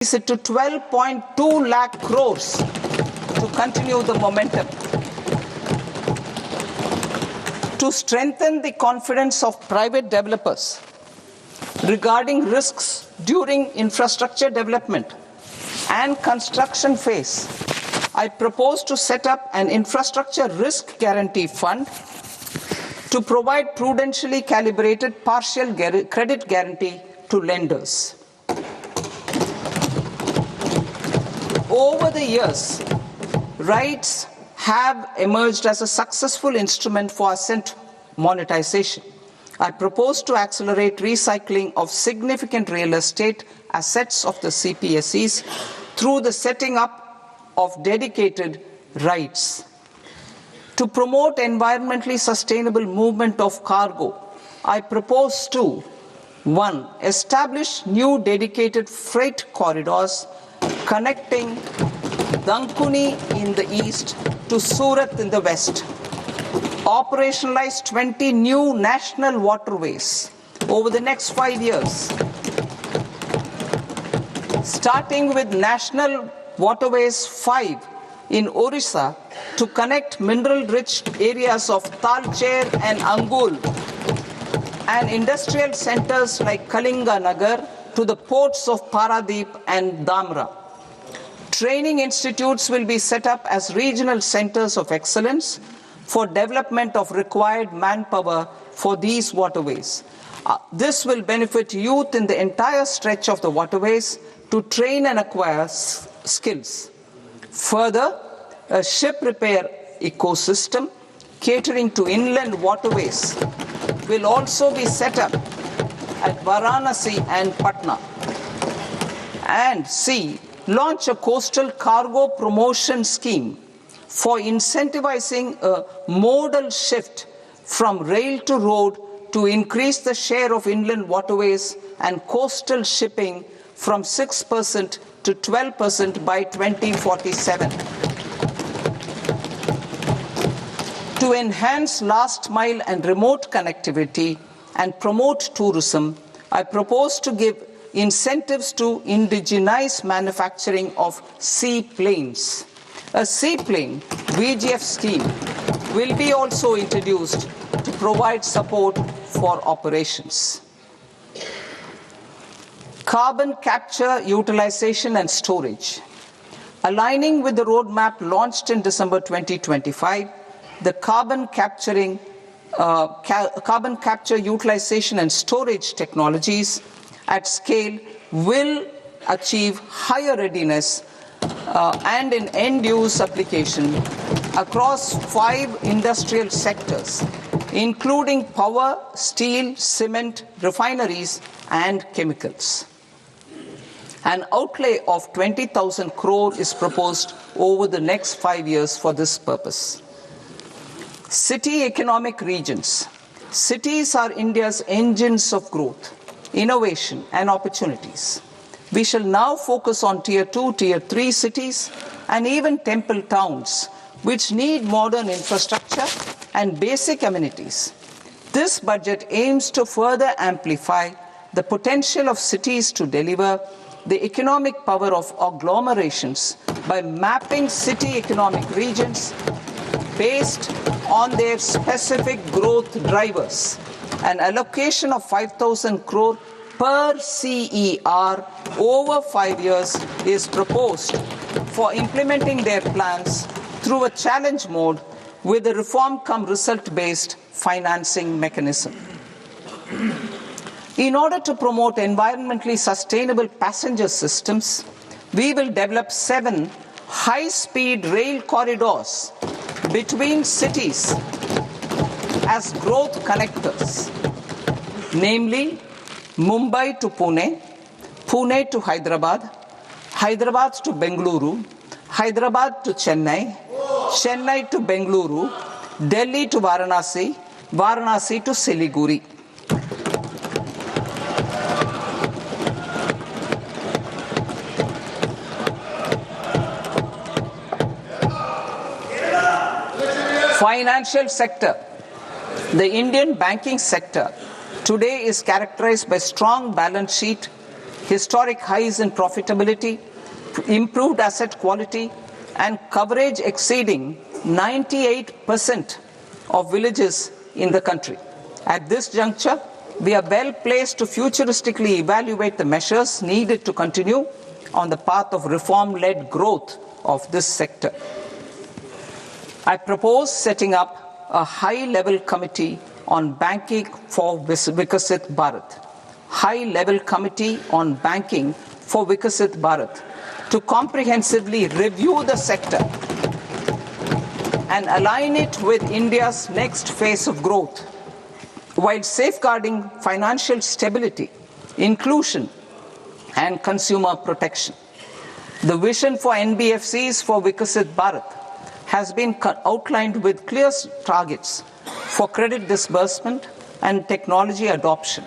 it to 12.2 lakh crores to continue the momentum. To strengthen the confidence of private developers regarding risks during infrastructure development and construction phase, I propose to set up an infrastructure risk guarantee fund to provide prudentially calibrated partial credit guarantee to lenders. Over the years, REITs have emerged as a successful instrument for asset monetization. I propose to accelerate recycling of significant real estate assets of the CPSEs through the setting up of dedicated REITs. To promote environmentally sustainable movement of cargo, I propose to 1. Establish new dedicated freight corridors connecting Dankuni in the east to Surat in the west. Operationalize 20 new national waterways over the next 5 years. Starting with National Waterways 5 in Orissa to connect mineral-rich areas of Talcher and Angul and industrial centers like Kalinga Nagar to the ports of Paradip and Dhamra. Training institutes will be set up as regional centers of excellence for development of required manpower for these waterways. This will benefit youth in the entire stretch of the waterways to train and acquire skills. Further, a ship repair ecosystem catering to inland waterways will also be set up at Varanasi and Patna. And C. Launch a coastal cargo promotion scheme for incentivizing a modal shift from rail to road to increase the share of inland waterways and coastal shipping from 6% to 12% by 2047. To enhance last mile and remote connectivity and promote tourism, I propose to give incentives to indigenize manufacturing of seaplanes. A seaplane VGF scheme will be also introduced to provide support for operations. Carbon capture, utilization and storage. Aligning with the roadmap launched in December 2025, the carbon capture, utilization and storage technologies at scale will achieve higher readiness and in end-use application across 5 industrial sectors, including power, steel, cement, refineries, and chemicals. An outlay of 20,000 crore is proposed over the next 5 years for this purpose. City economic regions. Cities are India's engines of growth, innovation, and opportunities. We shall now focus on Tier 2, Tier 3 cities, and even temple towns, which need modern infrastructure and basic amenities. This budget aims to further amplify the potential of cities to deliver the economic power of agglomerations by mapping city economic regions based on their specific growth drivers. An allocation of 5,000 crore per CER over 5 years is proposed for implementing their plans through a challenge mode with a reform-cum-result-based financing mechanism. In order to promote environmentally sustainable passenger systems, we will develop 7 high-speed rail corridors between cities as growth connectors, namely Mumbai to Pune, Pune to Hyderabad, Hyderabad to Bengaluru, Hyderabad to Chennai, Chennai to Bengaluru, Delhi to Varanasi, Varanasi to Siliguri. Financial sector. The Indian banking sector today is characterized by strong balance sheet, historic highs in profitability, improved asset quality, and coverage exceeding 98% of villages in the country. At this juncture, we are well placed to futuristically evaluate the measures needed to continue on the path of reform-led growth of this sector. I propose setting up a high-level committee on banking for Vikasit Bharat. High-level committee on banking for Vikasit Bharat to comprehensively review the sector and align it with India's next phase of growth, while safeguarding financial stability, inclusion, and consumer protection. The vision for NBFCs for Vikasit Bharat has been outlined with clear targets for credit disbursement and technology adoption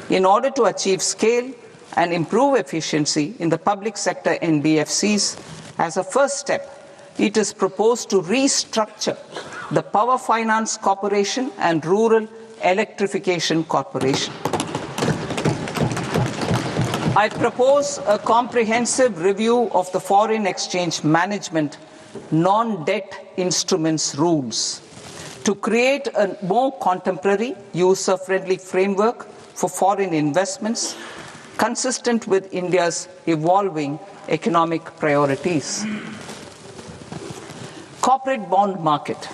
in order to achieve scale and improve efficiency in the public sector NBFCs. As a first step, it is proposed to restructure the Power Finance Corporation and Rural Electrification Corporation. I propose a comprehensive review of the foreign exchange management non-debt instruments rules to create a more contemporary, user-friendly framework for foreign investments consistent with India's evolving economic priorities. Corporate bond market.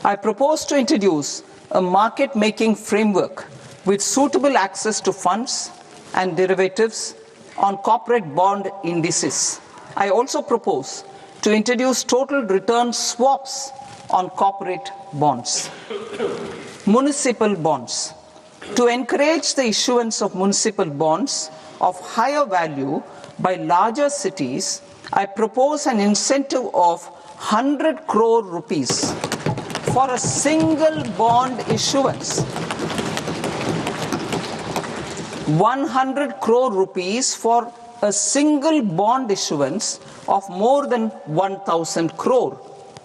I propose to introduce a market-making framework with suitable access to funds and derivatives on corporate bond indices. I also propose to introduce total return swaps on corporate bonds. Municipal bonds. To encourage the issuance of municipal bonds of higher value by larger cities, I propose an incentive of 100 crore rupees for a single bond issuance. 100 crore rupees for a single bond issuance of more than 1,000 crore.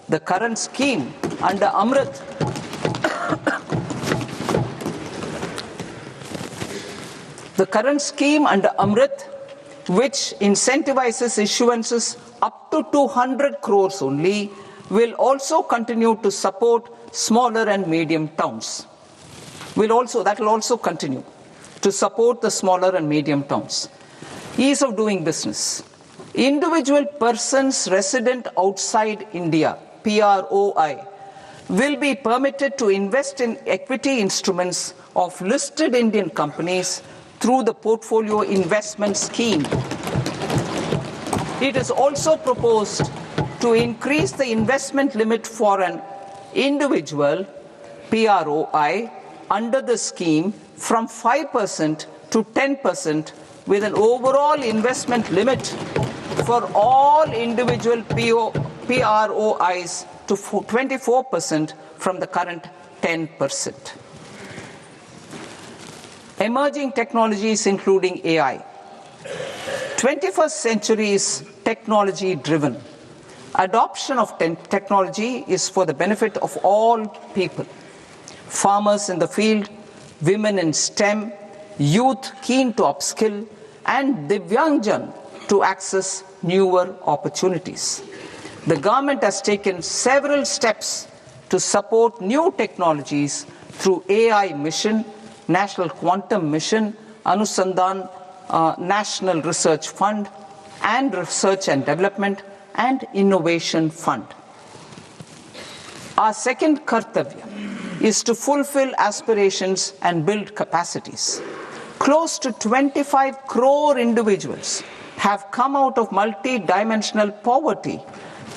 The current scheme under Amrit which incentivizes issuances up to 200 crores only, will also continue to support smaller and medium towns. That will also continue to support the smaller and medium towns. Ease of doing business. Individual persons resident outside India, PROI, will be permitted to invest in equity instruments of listed Indian companies through the Portfolio Investment Scheme. It is also proposed to increase the investment limit for an individual PROI under the scheme from 5% to 10%, with an overall investment limit for all individual PROIs to 24% from the current 10%. Emerging technologies including AI. 21st century is technology driven. Adoption of technology is for the benefit of all people. Farmers in the field, women in STEM, youth keen to upskill, and Divyangjan to access newer opportunities. The government has taken several steps to support new technologies through AI Mission, National Quantum Mission, Anusandhan National Research Fund, and Research and Development and Innovation Fund. Our second kartavya is to fulfill aspirations and build capacities. Close to 25 crore individuals have come out of multi-dimensional poverty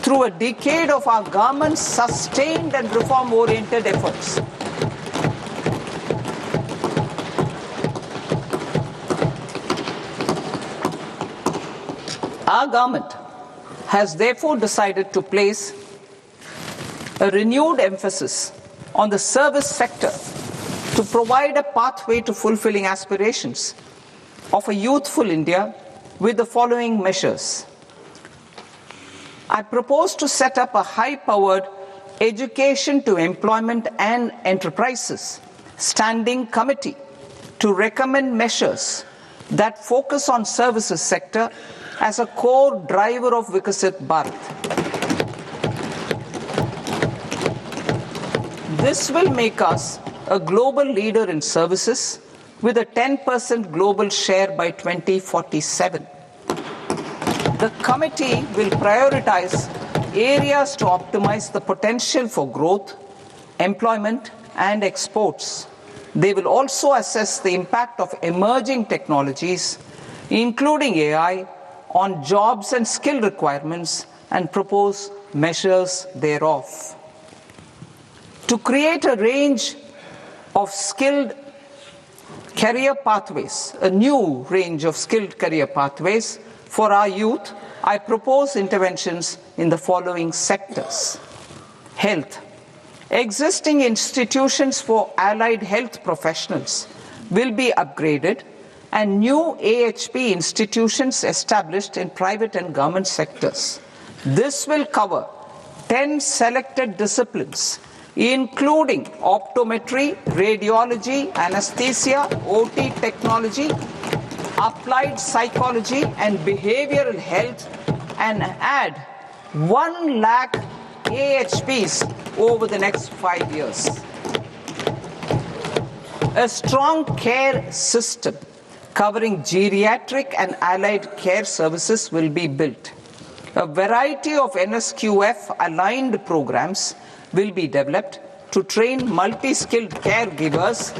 through a decade of our government's sustained and reform-oriented efforts. Our government has therefore decided to place a renewed emphasis on the service sector to provide a pathway to fulfilling aspirations of a youthful India with the following measures. I propose to set up a high-powered education to employment and enterprises standing committee to recommend measures that focus on services sector as a core driver of Vikasit Bharat. This will make us a global leader in services with a 10% global share by 2047. The committee will prioritize areas to optimize the potential for growth, employment, and exports. They will also assess the impact of emerging technologies, including AI, on jobs and skill requirements and propose measures thereof. To create a range of skilled career pathways, a new range of skilled career pathways for our youth, I propose interventions in the following sectors. Health. Existing institutions for allied health professionals will be upgraded and new AHP institutions established in private and government sectors. This will cover 10 selected disciplines, including optometry, radiology, anesthesia, OT technology, applied psychology and behavioral health, and add 1 lakh AHPs over the next 5 years. A strong care system covering geriatric and allied care services will be built. A variety of NSQF aligned programs will be developed to train multi-skilled caregivers,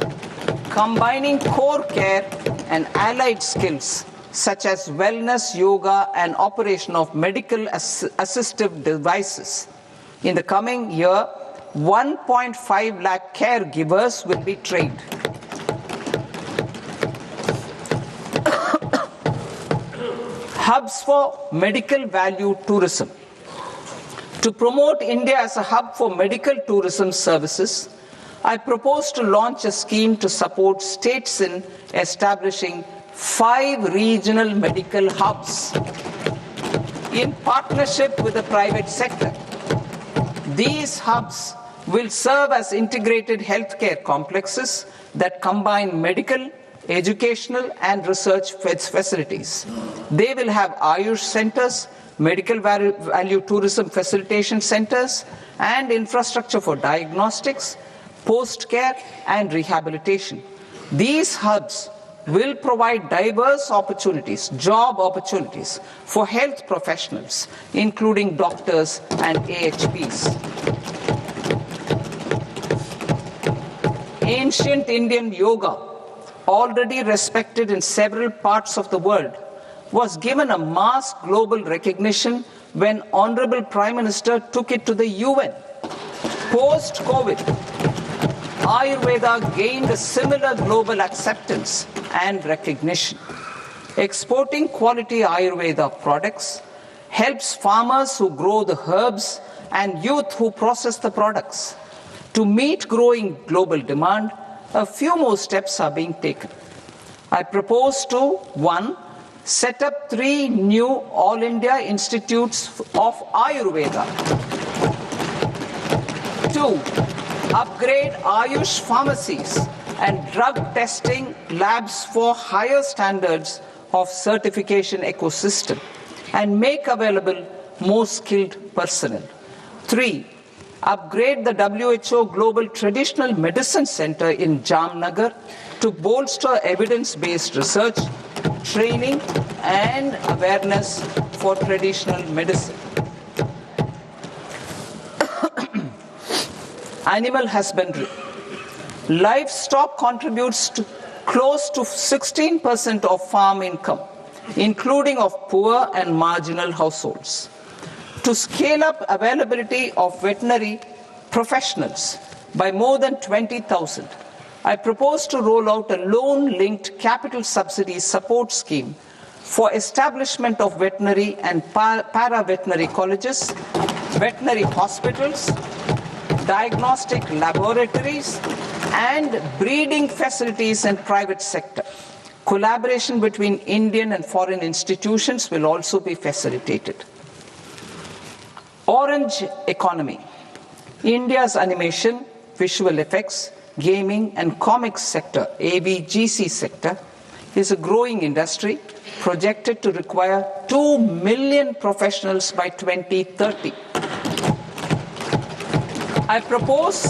combining core care and allied skills such as wellness, yoga, and operation of medical assistive devices. In the coming year, 1.5 lakh caregivers will be trained. Hubs for medical value tourism. To promote India as a hub for medical tourism services, I propose to launch a scheme to support states in establishing 5 regional medical hubs in partnership with the private sector. These hubs will serve as integrated healthcare complexes that combine medical, educational, and research facilities. They will have Ayush centers, medical value tourism facilitation centers, and infrastructure for diagnostics, post-care, and rehabilitation. These hubs will provide diverse opportunities, job opportunities for health professionals, including doctors and AHPs. Ancient Indian yoga, already respected in several parts of the world, was given a mass global recognition when Honorable Prime Minister took it to the UN. Post-COVID, Ayurveda gained a similar global acceptance and recognition. Exporting quality Ayurveda products helps farmers who grow the herbs and youth who process the products. To meet growing global demand, a few more steps are being taken. I propose to 1. Set up 3 new All India Institutes of Ayurveda. 2. Upgrade Ayush pharmacies and drug testing labs for higher standards of certification ecosystem and make available more skilled personnel. 3. Upgrade the WHO Global Traditional Medicine Center in Jamnagar to bolster evidence-based research, training, and awareness for traditional medicine. Animal husbandry. Livestock contributes to close to 16% of farm income, including of poor and marginal households. To scale up availability of veterinary professionals by more than 20,000, I propose to roll out a loan-linked capital subsidy support scheme for establishment of veterinary and para-veterinary colleges, veterinary hospitals, diagnostic laboratories, and breeding facilities in private sector. Collaboration between Indian and foreign institutions will also be facilitated. Orange economy. India's animation, visual effects, gaming and comics sector, AVGC sector, is a growing industry projected to require 2 million professionals by 2030. I propose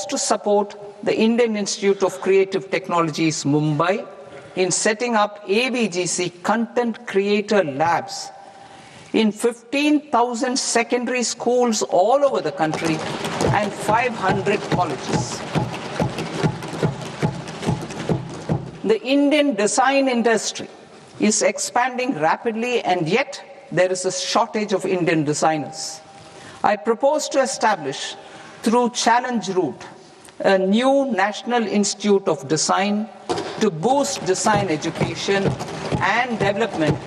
to support the Indian Institute of Creative Technologies, Mumbai, in setting up AVGC content creator labs in 15,000 secondary schools all over the country and 500 colleges. The Indian design industry is expanding rapidly, and yet there is a shortage of Indian designers. I propose to establish, through Challenge Route, a new National Institute of Design to boost design education and development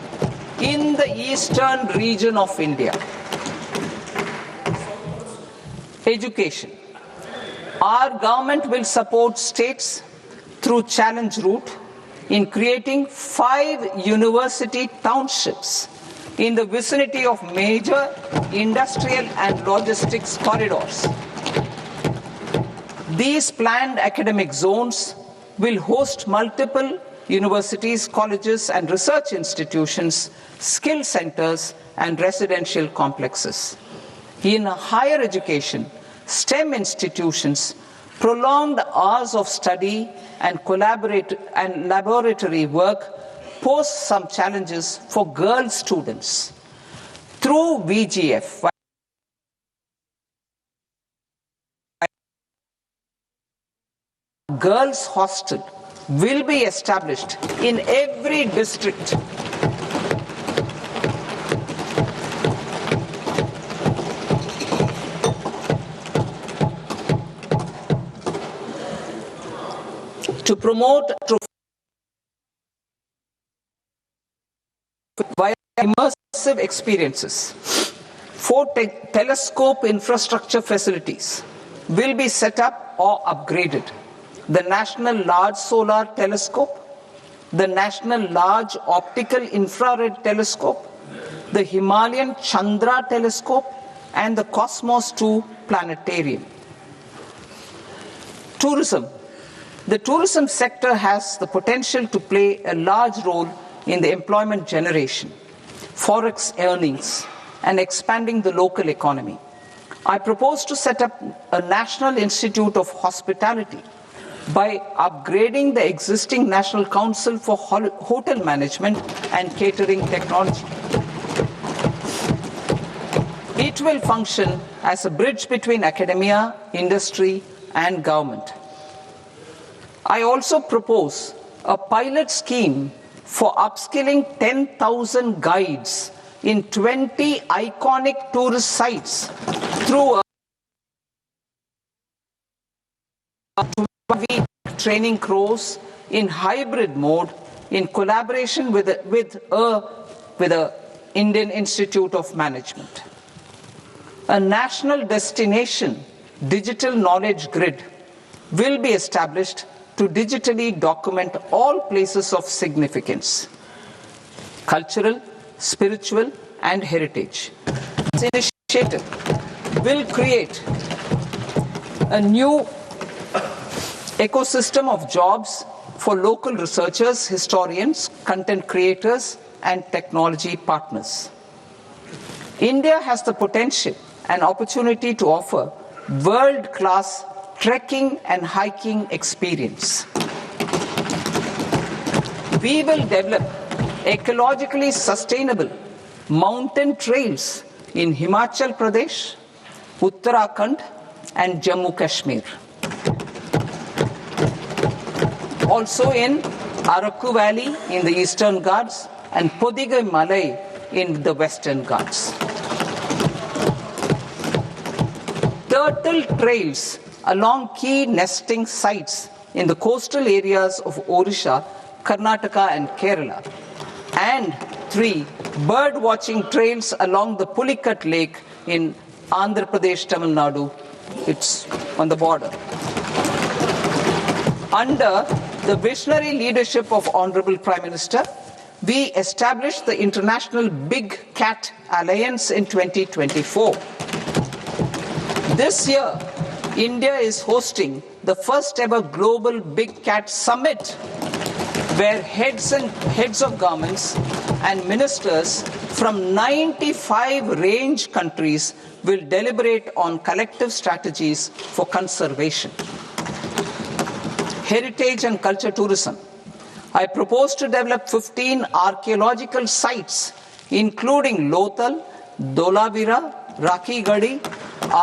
in the eastern region of India. Education. Our government will support states through Challenge Route in creating 5 university townships in the vicinity of major industrial and logistics corridors. These planned academic zones will host multiple universities, colleges, and research institutions, skill centers, and residential complexes. In higher education, STEM institutions, prolonged hours of study and laboratory work pose some challenges for girl students. Through VGF, girls' hostel will be established in every district. To promote via immersive experiences, 4 telescope infrastructure facilities will be set up or upgraded. The National Large Solar Telescope, the National Large Optical Infrared Telescope, the Himalayan Chandra Telescope, and the Cosmos 2 Planetarium. Tourism. The tourism sector has the potential to play a large role in the employment generation, forex earnings, and expanding the local economy. I propose to set up a National Institute of Hospitality by upgrading the existing National Council for Hotel Management and Catering Technology. It will function as a bridge between academia, industry, and government. I also propose a pilot scheme for upskilling 10,000 guides in 20 iconic tourist sites through a 2-week training course in hybrid mode in collaboration with the Indian Institute of Management. A national destination digital knowledge grid will be established to digitally document all places of significance, cultural, spiritual, and heritage. This initiative will create a new ecosystem of jobs for local researchers, historians, content creators, and technology partners. India has the potential and opportunity to offer world-class trekking and hiking experience. We will develop ecologically sustainable mountain trails in Himachal Pradesh, Uttarakhand, and Jammu Kashmir. Also in Araku Valley in the Eastern Ghats and Podigai Malai in the Western Ghats. Turtle trails along key nesting sites in the coastal areas of Odisha, Karnataka, and Kerala. And 3 bird watching trails along the Pulikat Lake in Andhra Pradesh, Tamil Nadu. It's on the border. Under the visionary leadership of Honorable Prime Minister, we established the International Big Cat Alliance in 2024. This year, India is hosting the first ever global Big Cat Summit, where heads of governments and ministers from 95 range countries will deliberate on collective strategies for conservation. Heritage and culture tourism. I propose to develop 15 archaeological sites, including Lothal, Dolavira, Rakhigarhi,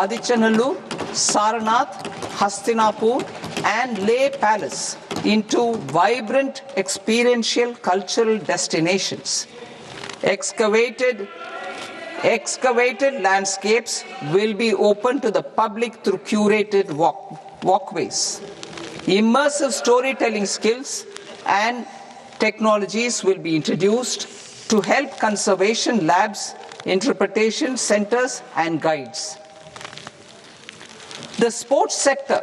Adichanallu, Sarnath, Hastinapur, and Leh Palace into vibrant experiential cultural destinations. Excavated landscapes will be open to the public through curated walkways. Immersive storytelling skills and technologies will be introduced to help conservation labs, interpretation centers, and guides. The sports sector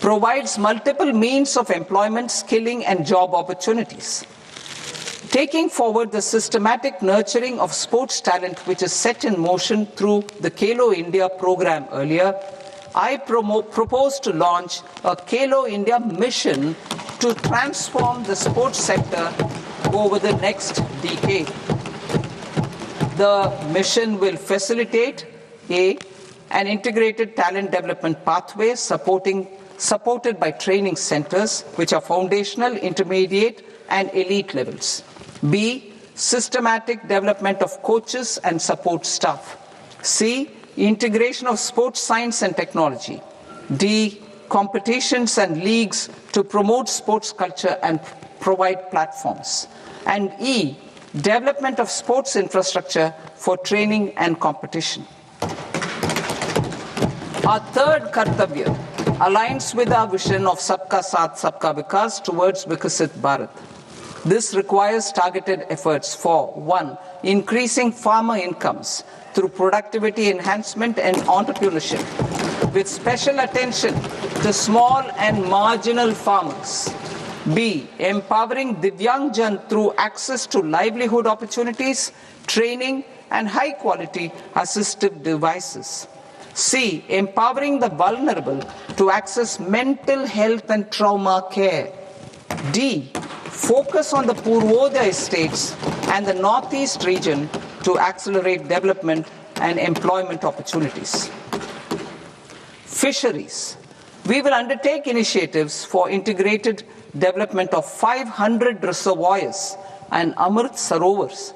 provides multiple means of employment, skilling, and job opportunities. Taking forward the systematic nurturing of sports talent, which is set in motion through the Khelo India program earlier, I propose to launch a Khelo India mission to transform the sports sector over the next decade. The mission will facilitate an integrated talent development pathway supported by training centers, which are foundational, intermediate, and elite levels. B, systematic development of coaches and support staff. C, integration of sports science and technology. D, competitions and leagues to promote sports culture and provide platforms. And E, development of sports infrastructure for training and competition. Our third Kartavya aligns with our vision of Sabka Saath, Sabka Vikas towards Vikasit Bharat. This requires targeted efforts for 1, increasing farmer incomes through productivity enhancement and entrepreneurship, with special attention to small and marginal farmers. B, empowering Divyangjan through access to livelihood opportunities, training, and high-quality assistive devices. C, empowering the vulnerable to access mental health and trauma care. D, focus on the Purvodaya states and the Northeast region to accelerate development and employment opportunities. Fisheries. We will undertake initiatives for integrated development of 500 reservoirs and Amrit Sarovars.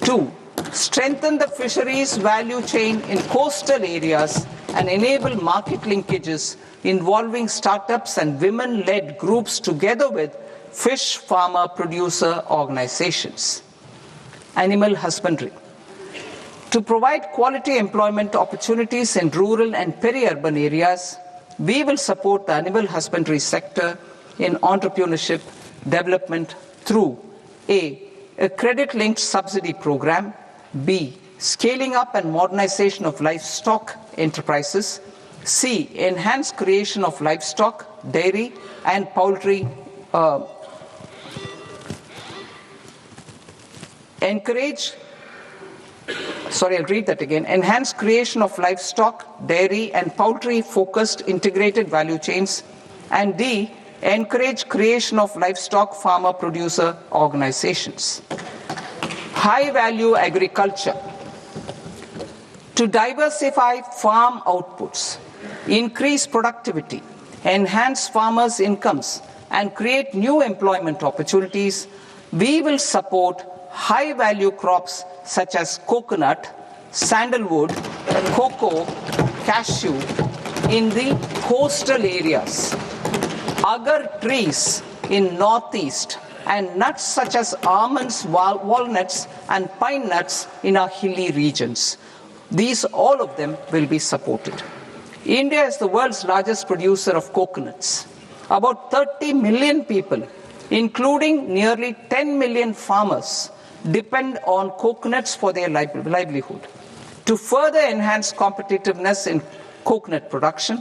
2, strengthen the fisheries value chain in coastal areas and enable market linkages involving startups and women-led groups together with fish farmer producer organizations. Animal husbandry. To provide quality employment opportunities in rural and peri-urban areas, we will support the animal husbandry sector in entrepreneurship development through A, credit-linked subsidy program, B, scaling up and modernization of livestock enterprises, C, enhanced creation of livestock, dairy, and poultry enhanced creation of livestock, dairy, and poultry-focused integrated value chains, and D, encourage creation of livestock farmer-producer organizations. High-value agriculture. To diversify farm outputs, increase productivity, enhance farmers' incomes, and create new employment opportunities, we will support high-value crops such as coconut, sandalwood, cocoa, cashew in the coastal areas, agar trees in northeast, and nuts such as almonds, walnuts, and pine nuts in our hilly regions. These, all of them, will be supported. India is the world's largest producer of coconuts. About 30 million people, including nearly 10 million farmers, depend on coconuts for their livelihood. To further enhance competitiveness in coconut production,